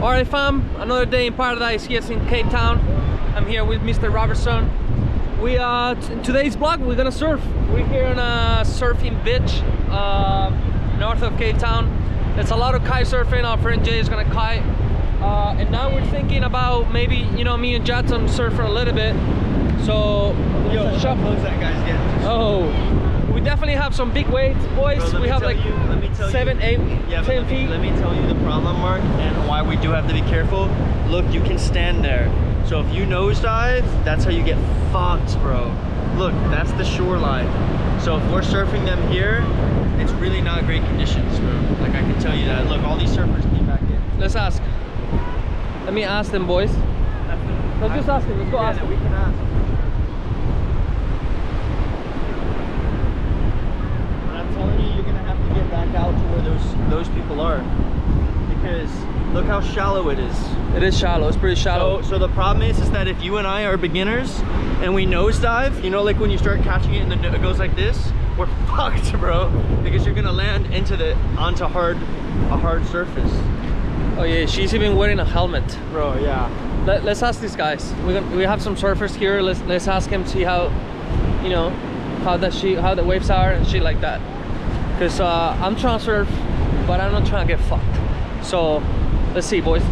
Alright fam, another day in paradise here in Cape Town. I'm here with Mr. Robertson. We in today's vlog we're gonna surf. We're here on a surfing beach north of Cape Town. There's a lot of kite surfing. Our friend Jay is gonna kite. And now we're thinking about maybe, you know, me and Jadson surf for a little bit. So yo, look how close that guy's getting. Oh, we definitely have some big waves, boys. Bro, we have like 7, 8, 10 feet. Let me tell you the problem, Mark, and why we do have to be careful. Look, you can stand there. So if you nosedive, that's how you get fucked, bro. Look, that's the shoreline. So if we're surfing them here, it's really not great conditions, bro. Like I can tell you that. Look, all these surfers came back in. Let's ask. Let me ask them, boys. Let's just ask them. Let's go ask them. We can ask. You're gonna have to get back out to where those people are, because look how shallow it is. It is shallow. It's pretty shallow. So the problem is that if you and I are beginners and we nosedive, you know, like when you start catching it and it goes like this, we're fucked, bro, because you're gonna land onto a hard surface. Oh yeah, she's even wearing a helmet, bro. Yeah. Let's ask these guys. We have some surfers here. Let's ask them, see how, you know, how the waves are and shit like that. Because I'm trying to surf, but I'm not trying to get fucked. So let's see, boys.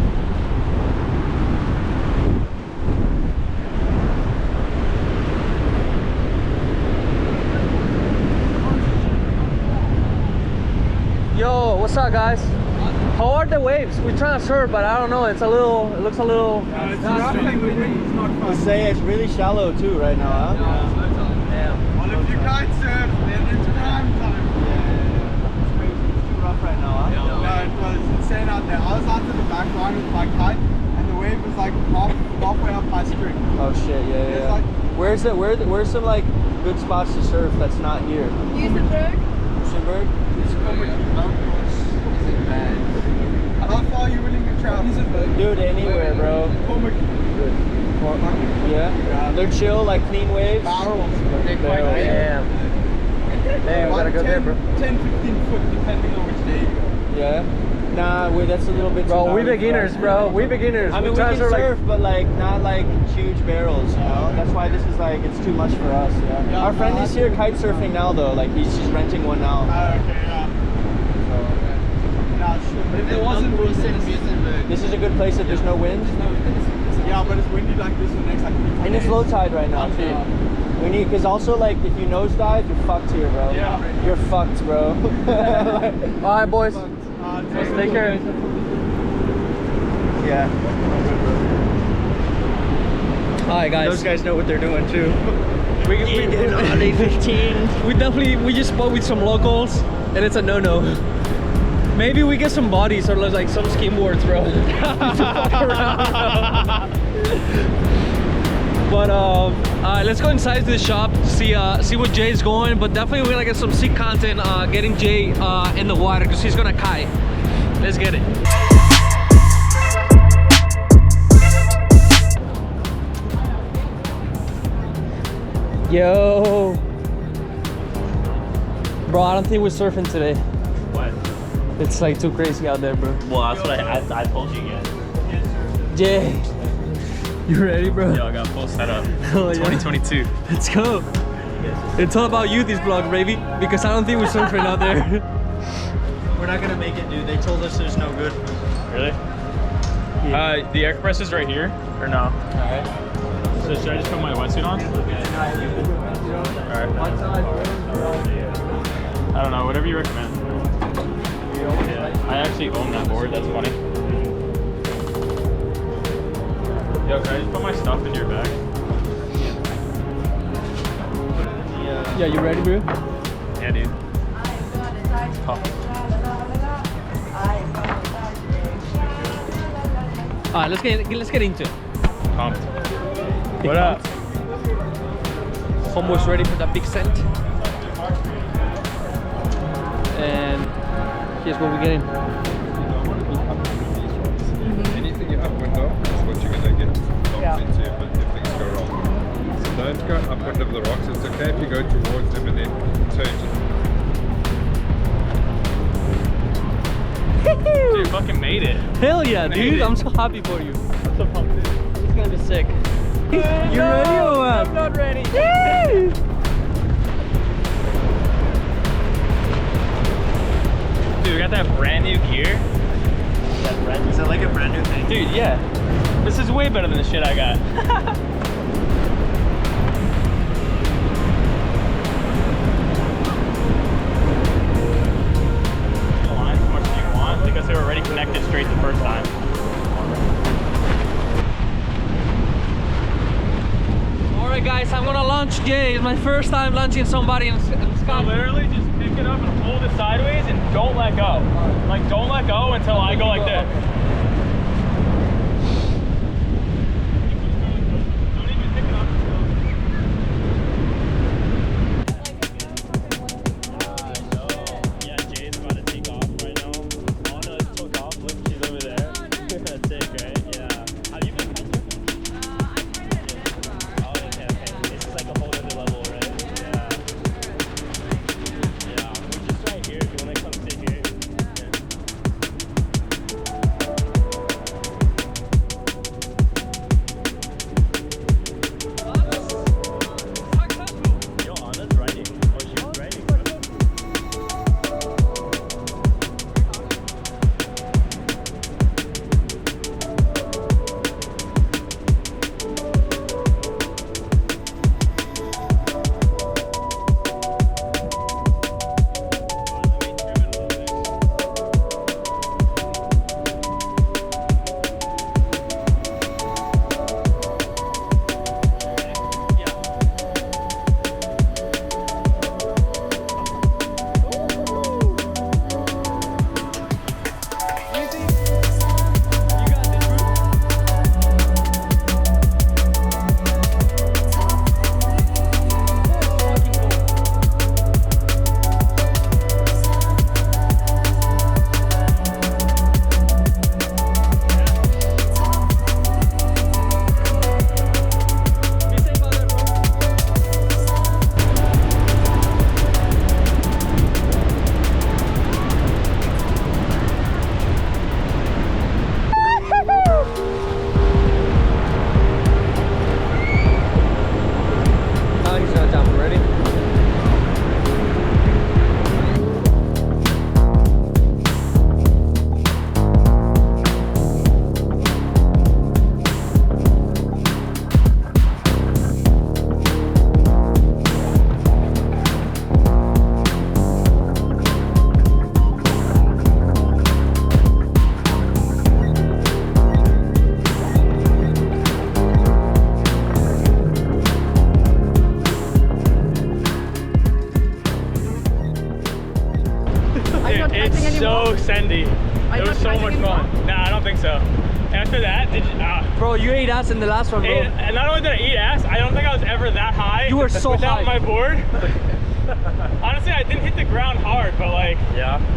Yo, what's up, guys? How are the waves? We're trying to surf, but I don't know. It looks a little. It's rough and the wind's not fun. I'll say it's really shallow too right now, huh? Yeah. Well, if you can't surf, then it's prime time. It's crazy. It's too rough right now, huh? No, it was insane out there. I was out to the back line with my kite, and the wave was like halfway up my string. Oh shit, yeah. Like, where's some like good spots to surf that's not here? Luxembourg. Luxembourg? it's bad. How far are you willing to travel? Dude, anywhere, bro. Yeah? They're chill, like clean waves? Barrels. Damn. Damn, we gotta go there, bro. 10, 15 foot, depending on which day you go. Yeah? Nah, that's a little bit too Bro, we gnarly beginners, for us, bro. We beginners. I mean, we can surf, but like not like huge barrels, you know? That's why this is like, it's too much for us, yeah? Our friend is here kite surfing now though, like he's just renting one now. Okay, yeah. But if there wasn't wind, This is a good place if there's no wind. yeah, but it's windy like this for the next like 3 And it's low tide right now too. We need, because also like if you nosedive, you're fucked here, bro. Yeah. You're fucked, bro. Alright, boys. Take care. Yeah. Alright, guys. Those guys know what they're doing too. We on A15. we just spoke with some locals, and it's a no-no. Maybe we get some bodies or like some skimboards, bro. But alright, let's go inside to the shop, see what Jay's going. But definitely we're gonna get some sick content getting Jay in the water, because he's gonna kite. Let's get it. Yo, bro, I don't think we're surfing today. What? It's like too crazy out there, bro. Well, that's what I told you again. Jay, you ready, bro? Yo, I got full setup. Oh, yeah. 2022. Let's go. It's all about you this vlog, baby, because I don't think we're surfing out there. We're not gonna make it, dude. They told us there's no good. Really? Yeah. The air compressor's right here, or no? Alright. So should I just put my wetsuit on? Alright. I don't know, whatever you recommend. Yeah. I actually own that board, that's funny. Yo, can I just put my stuff in your bag? Yeah, you ready, bro? Yeah, dude. Tough. Alright, let's get into it. Pumped. What up? Almost ready for that big scent. And here's what we're getting. Anything you upwind of is what you're going to get bumped into if things go wrong. So don't go upwind of the rocks. It's okay if you go towards them and then turn. Dude, fucking made it. Hell yeah, Made dude! it. I'm so happy for you. I'm so pumped, dude. It's gonna be sick. You ready or what? I'm not ready. Dude, we got that brand new gear. Is it like a brand new thing? Dude, yeah. This is way better than the shit I got. Line as much as you want because they were already connected straight the first time. Alright guys, I'm gonna launch Jay. It's my first time launching somebody in So sky. literally just pick it up and hold it sideways and don't let go. Like don't let go until I go like this. Don't even pick it up until... Yeah, Jay's about to take off right now. Anna took off. Look, she's over there. That's sick, right? Yeah. Have you been kite surfing? Oh, okay. This is like a whole other level, right? Yeah. Yeah. We're just right here. If you want to come sit here. Yo, Anna's riding. Oh, she's riding, bro. Now he's gonna jump. Ready? Dude, it's so sandy. It was so much fun. Nah, I don't think so. After that, Bro, you ate ass in the last one, bro. and not only did I eat ass, I don't think I was ever that high. You were so without high. my board. Honestly, I didn't hit the ground hard, but like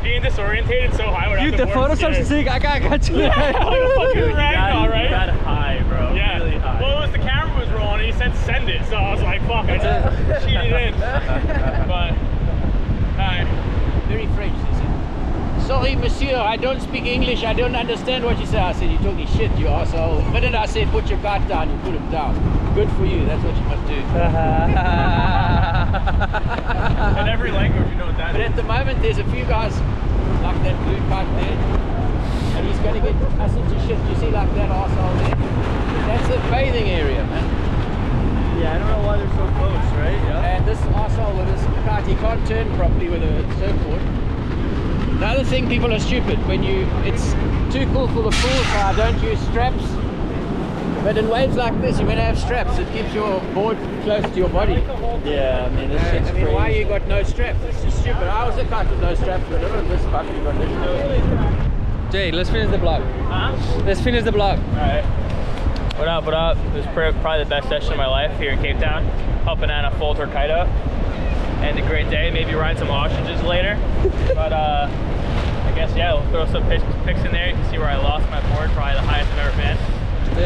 being disorientated so high without Dude, the the board photos are scared. sick. I got you. Yeah, like a fucking ragdoll, right? got high, bro. Yeah. Really high. Well, it was the camera was rolling, and he said send it, so I was like, fuck, I just cheated in. But, alright. Very French, he said. Sorry, monsieur, I don't speak English. I don't understand what you say. I said, you're talking shit, you arsehole. The minute I said, put your kite down, you put him down. Good for you. That's what you must do. In every language, you know what that But is. at the moment, there's a few guys like that blue kite there. And he's going to get us into shit. You see like that arsehole there? That's a bathing area, man. Yeah, I don't know why they're so close, right? Yeah. And this arsehole with his kite, he can't turn properly with a surfboard. Another thing, people are stupid. When it's too cool for the pool, so I don't use straps. But in waves like this, you're going to have straps. It keeps your board close to your body. Yeah, I mean, this shit's I mean, crazy. why you got no straps? It's just stupid. I was a kite with no straps, but look at this fucking condition. Jay, let's finish the vlog. Huh? Let's finish the vlog. Alright. What up, what up? It was probably the best session of my life here in Cape Town. Helping Anna fold her kite up. And a great day. Maybe ride some ostriches later. But I guess, yeah, we'll throw some pics in there. You can see where I lost my board. Probably the highest I've ever been.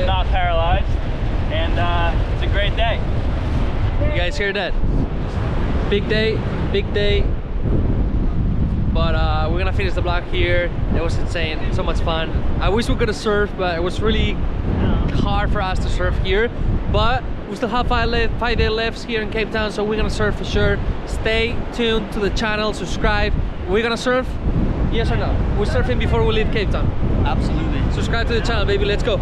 Not paralyzed. And it's a great day. You guys hear that? Big day, big day. But we're gonna finish the vlog here. It was insane, so much fun. I wish we could have surfed, but it was really hard for us to surf here. But we still have 5 days left here in Cape Town, so we're gonna surf for sure. Stay tuned to the channel, subscribe. We're gonna surf, yes or no? We're surfing before we leave Cape Town. Absolutely. Subscribe to the channel, baby, let's go.